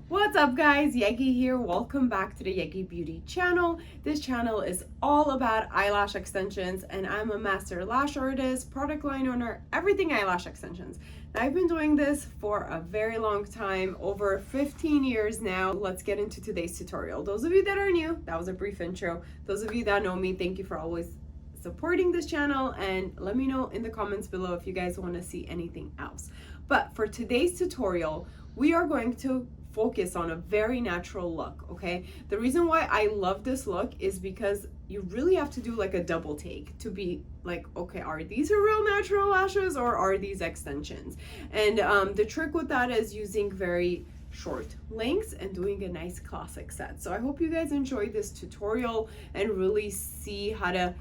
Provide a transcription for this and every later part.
What's up guys, Yegi here. Welcome back to the Yegi Beauty channel. This channel is all about eyelash extensions and I'm a master lash artist, product line owner, everything eyelash extensions. Now, I've been doing this for a very long time, over 15 years now. Let's get into today's tutorial. Those of you that are new, that was a brief intro. Those of you that know me, thank you for always supporting this channel and let me know in the comments below if you guys want to see anything else. But for today's tutorial, we are going to focus on a very natural look, okay? The reason why I love this look is because you really have to do like a double take to be like, okay, are these real natural lashes or are these extensions? And the trick with that is using very short lengths and doing a nice classic set. So I hope you guys enjoyed this tutorial and really see how to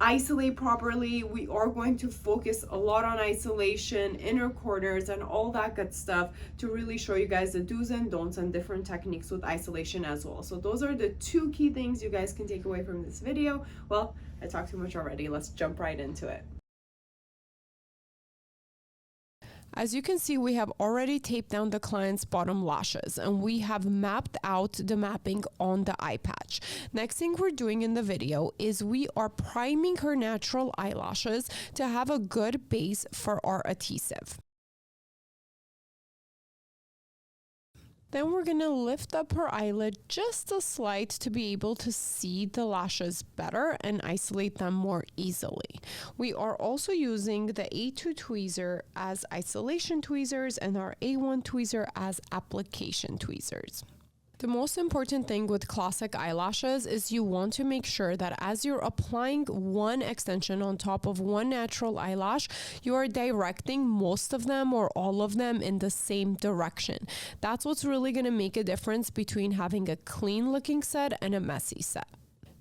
isolate properly. We are going to focus a lot on isolation, inner corners, and all that good stuff to really show you guys the do's and don'ts and different techniques with isolation as well. So those are the two key things you guys can take away from this video. Well, I talked too much already. Let's jump right into it. As you can see, we have already taped down the client's bottom lashes and we have mapped out the mapping on the eye patch. Next thing we're doing in the video is we are priming her natural eyelashes to have a good base for our adhesive. Then we're going to lift up her eyelid just a slight to be able to see the lashes better and isolate them more easily. We are also using the A2 tweezer as isolation tweezers and our A1 tweezer as application tweezers. The most important thing with classic eyelashes is you want to make sure that as you're applying one extension on top of one natural eyelash, you are directing most of them or all of them in the same direction. That's what's really going to make a difference between having a clean looking set and a messy set.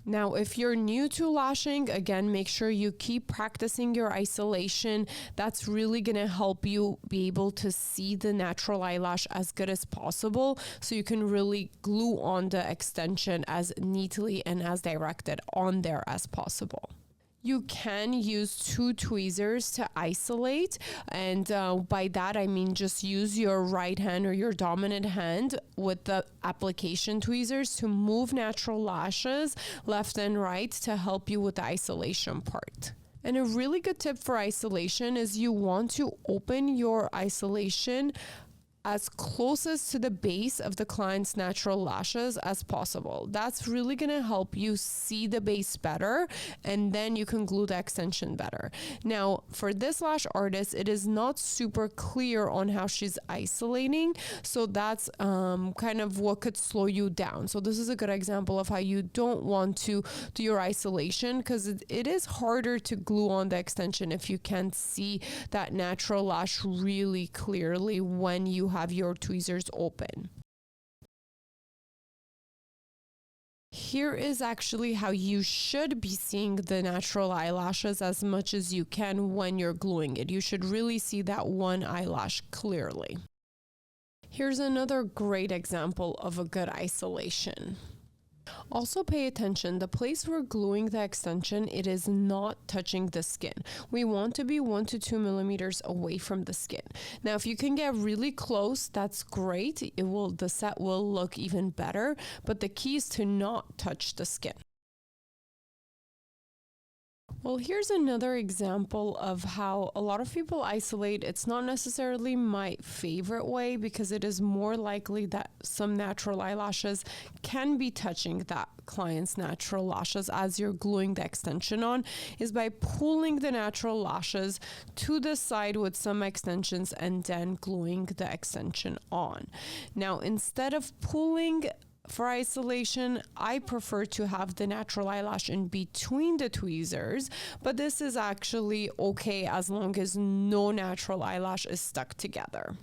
Now, if you're new to lashing, again, make sure you keep practicing your isolation. That's really going to help you be able to see the natural eyelash as good as possible so you can really glue on the extension as neatly and as directed on there as possible. You can use two tweezers to isolate, and by that I mean just use your right hand or your dominant hand with the application tweezers to move natural lashes left and right to help you with the isolation part. And a really good tip for isolation is you want to open your isolation as closest to the base of the client's natural lashes as possible. That's really going to help you see the base better, and then you can glue the extension better. Now, for this lash artist, it is not super clear on how she's isolating, so that's kind of what could slow you down. So this is a good example of how you don't want to do your isolation, because it is harder to glue on the extension if you can't see that natural lash really clearly when you have your tweezers open. Here is actually how you should be seeing the natural eyelashes as much as you can when you're gluing it. You should really see that one eyelash clearly. Here's another great example of a good isolation. Also pay attention, the place we're gluing the extension, it is not touching the skin. We want to be 1 to 2 millimeters away from the skin. Now, if you can get really close, that's great. The set will look even better, but the key is to not touch the skin. Well, here's another example of how a lot of people isolate. It's not necessarily my favorite way because it is more likely that some natural eyelashes can be touching that client's natural lashes as you're gluing the extension on, is by pulling the natural lashes to the side with some extensions and then gluing the extension on. Now, instead of pulling for isolation, I prefer to have the natural eyelash in between the tweezers, but this is actually okay as long as no natural eyelash is stuck together.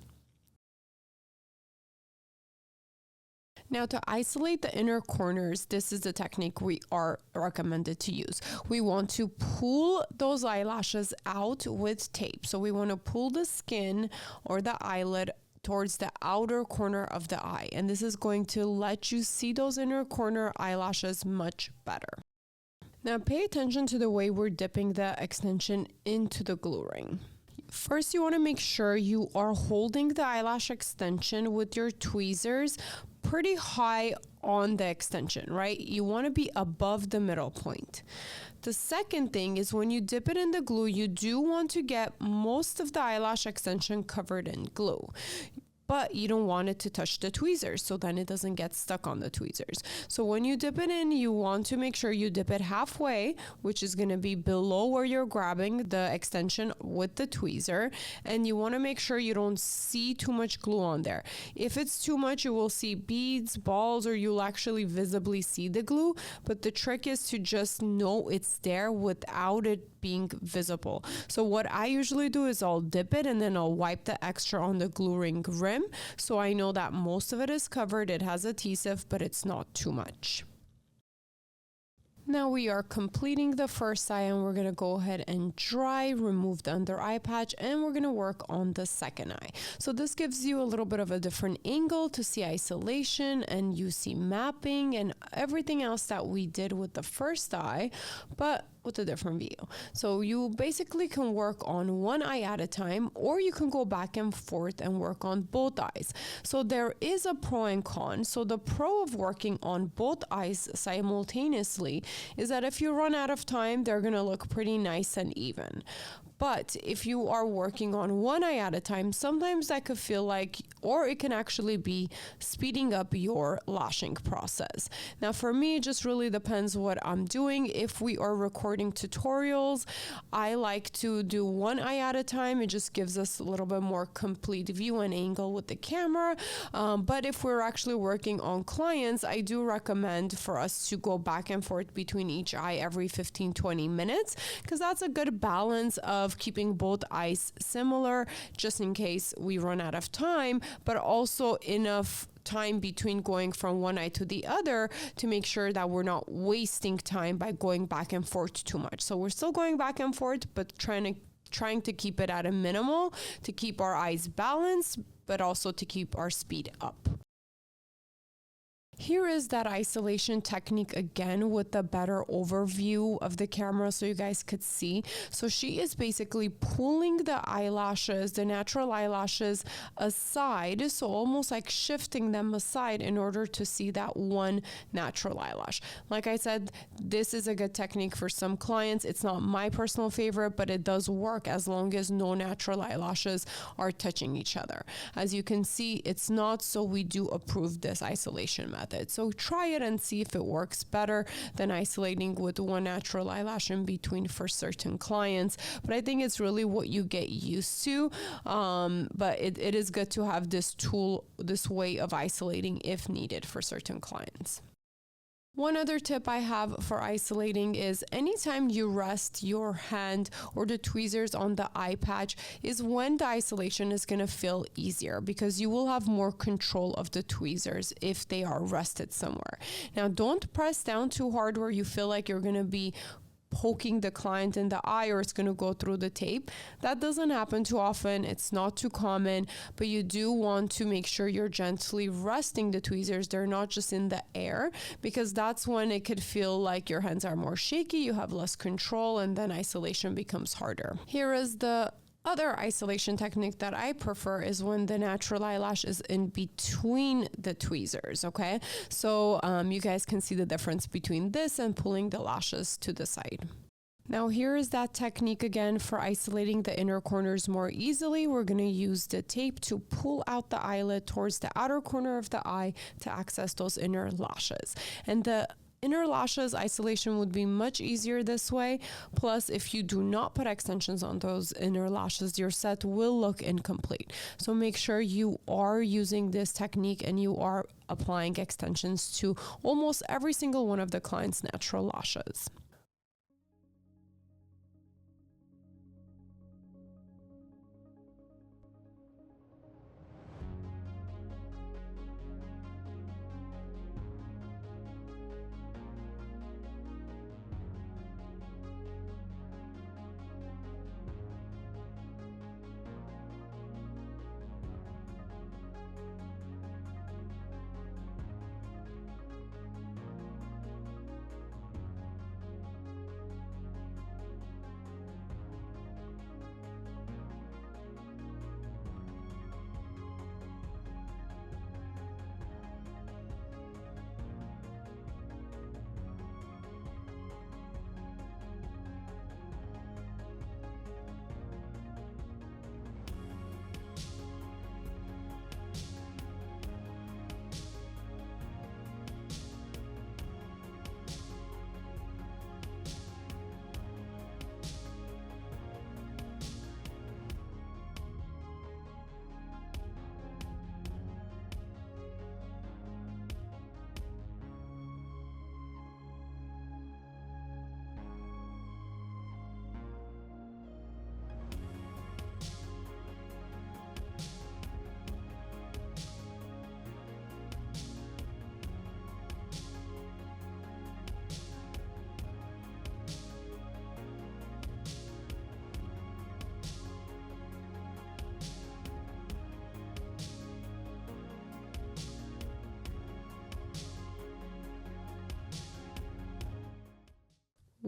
Now, to isolate the inner corners, this is the technique we are recommended to use. We want to pull those eyelashes out with tape. So we want to pull the skin or the eyelid towards the outer corner of the eye, and this is going to let you see those inner corner eyelashes much better. Now pay attention to the way we're dipping the extension into the glue ring. First, you want to make sure you are holding the eyelash extension with your tweezers pretty high on the extension, right? You want to be above the middle point. The second thing is when you dip it in the glue, you do want to get most of the eyelash extension covered in glue, but you don't want it to touch the tweezers, so then it doesn't get stuck on the tweezers. So when you dip it in, you want to make sure you dip it halfway, which is going to be below where you're grabbing the extension with the tweezer, and you want to make sure you don't see too much glue on there. If it's too much, you will see beads, balls, or you'll actually visibly see the glue, but the trick is to just know it's there without it being visible. So what I usually do is I'll dip it and then I'll wipe the extra on the glue ring rim, so I know that most of it is covered. It has adhesive, but it's not too much. Now we are completing the first eye, and we're going to go ahead and dry, remove the under eye patch, and we're going to work on the second eye. So this gives you a little bit of a different angle to see isolation, and you see mapping and everything else that we did with the first eye, but with a different view. So you basically can work on one eye at a time, or you can go back and forth and work on both eyes. So there is a pro and con. So the pro of working on both eyes simultaneously is that if you run out of time, they're going to look pretty nice and even. But if you are working on one eye at a time, sometimes that could feel like, or it can actually be speeding up your lashing process. Now for me, it just really depends what I'm doing. If we are recording tutorials, I like to do one eye at a time. It just gives us a little bit more complete view and angle with the camera. But if we're actually working on clients, I do recommend for us to go back and forth between each eye every 15-20 minutes, because that's a good balance of keeping both eyes similar, just in case we run out of time, but also enough time between going from one eye to the other to make sure that we're not wasting time by going back and forth too much. So we're still going back and forth, but trying to keep it at a minimal to keep our eyes balanced, but also to keep our speed up. Here is that isolation technique again with a better overview of the camera so you guys could see. So she is basically pulling the eyelashes, the natural eyelashes aside, so almost like shifting them aside in order to see that one natural eyelash. Like I said, this is a good technique for some clients. It's not my personal favorite, but it does work as long as no natural eyelashes are touching each other. As you can see, it's not, so we do approve this isolation method. So try it and see if it works better than isolating with one natural eyelash in between for certain clients. But I think it's really what you get used to. But it is good to have this tool, this way of isolating if needed for certain clients. One other tip I have for isolating is anytime you rest your hand or the tweezers on the eye patch is when the isolation is going to feel easier, because you will have more control of the tweezers if they are rested somewhere. Now, don't press down too hard where you feel like you're going to be poking the client in the eye or it's going to go through the tape. That doesn't happen too often. It's not too common, but you do want to make sure you're gently resting the tweezers. They're not just in the air, because that's when it could feel like your hands are more shaky, you have less control, and then isolation becomes harder. Here is the other isolation technique that I prefer is when the natural eyelash is in between the tweezers, okay? So you guys can see the difference between this and pulling the lashes to the side. Now here is that technique again for isolating the inner corners more easily. We're going to use the tape to pull out the eyelid towards the outer corner of the eye to access those inner lashes. And the inner lashes isolation would be much easier this way. Plus, if you do not put extensions on those inner lashes, your set will look incomplete. So make sure you are using this technique and you are applying extensions to almost every single one of the client's natural lashes.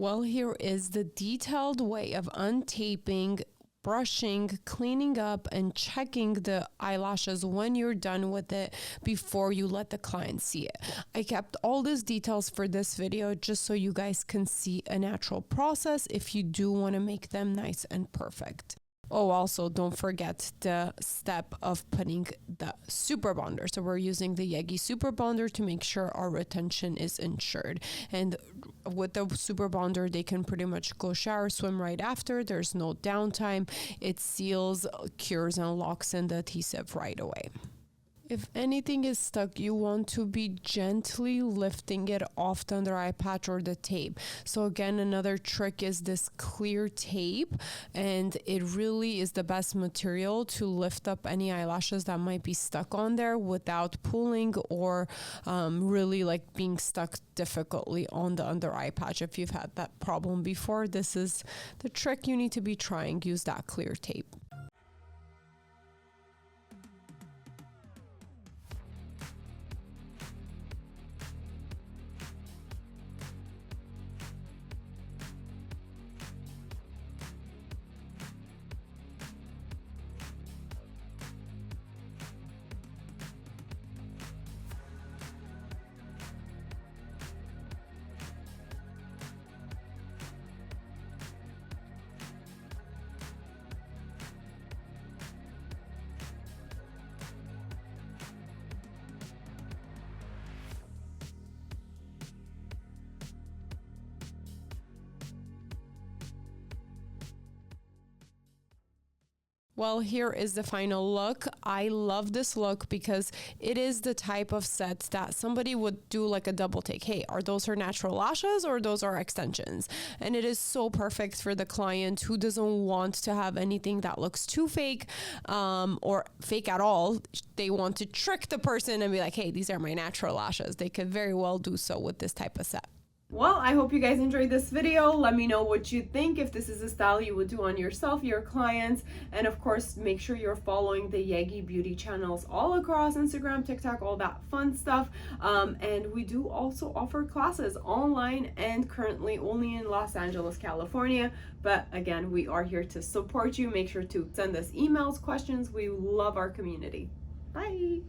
Well, here is the detailed way of untaping, brushing, cleaning up, and checking the eyelashes when you're done with it before you let the client see it. I kept all these details for this video just so you guys can see a natural process if you do want to make them nice and perfect. Oh, also don't forget the step of putting the super bonder. So we're using the Yegi super bonder to make sure our retention is ensured. And with the super bonder, they can pretty much go shower, swim right after. There's no downtime. It seals, cures, and locks in the adhesive right away. If anything is stuck, you want to be gently lifting it off the under eye patch or the tape. So again, another trick is this clear tape, and it really is the best material to lift up any eyelashes that might be stuck on there without pulling or really like being stuck difficultly on the under eye patch. If you've had that problem before, this is the trick you need to be trying. Use that clear tape. Well, here is the final look. I love this look because it is the type of set that somebody would do like a double take. Hey, are those her natural lashes or those are extensions? And it is so perfect for the client who doesn't want to have anything that looks too fake or fake at all. They want to trick the person and be like, hey, these are my natural lashes. They could very well do so with this type of set. Well, I hope you guys enjoyed this video. Let me know what you think, if this is a style you would do on yourself, your clients, and of course, make sure you're following the Yegi Beauty channels all across Instagram, TikTok, all that fun stuff. And we do also offer classes online and currently only in Los Angeles, California. But again, we are here to support you. Make sure to send us emails, questions. We love our community. Bye.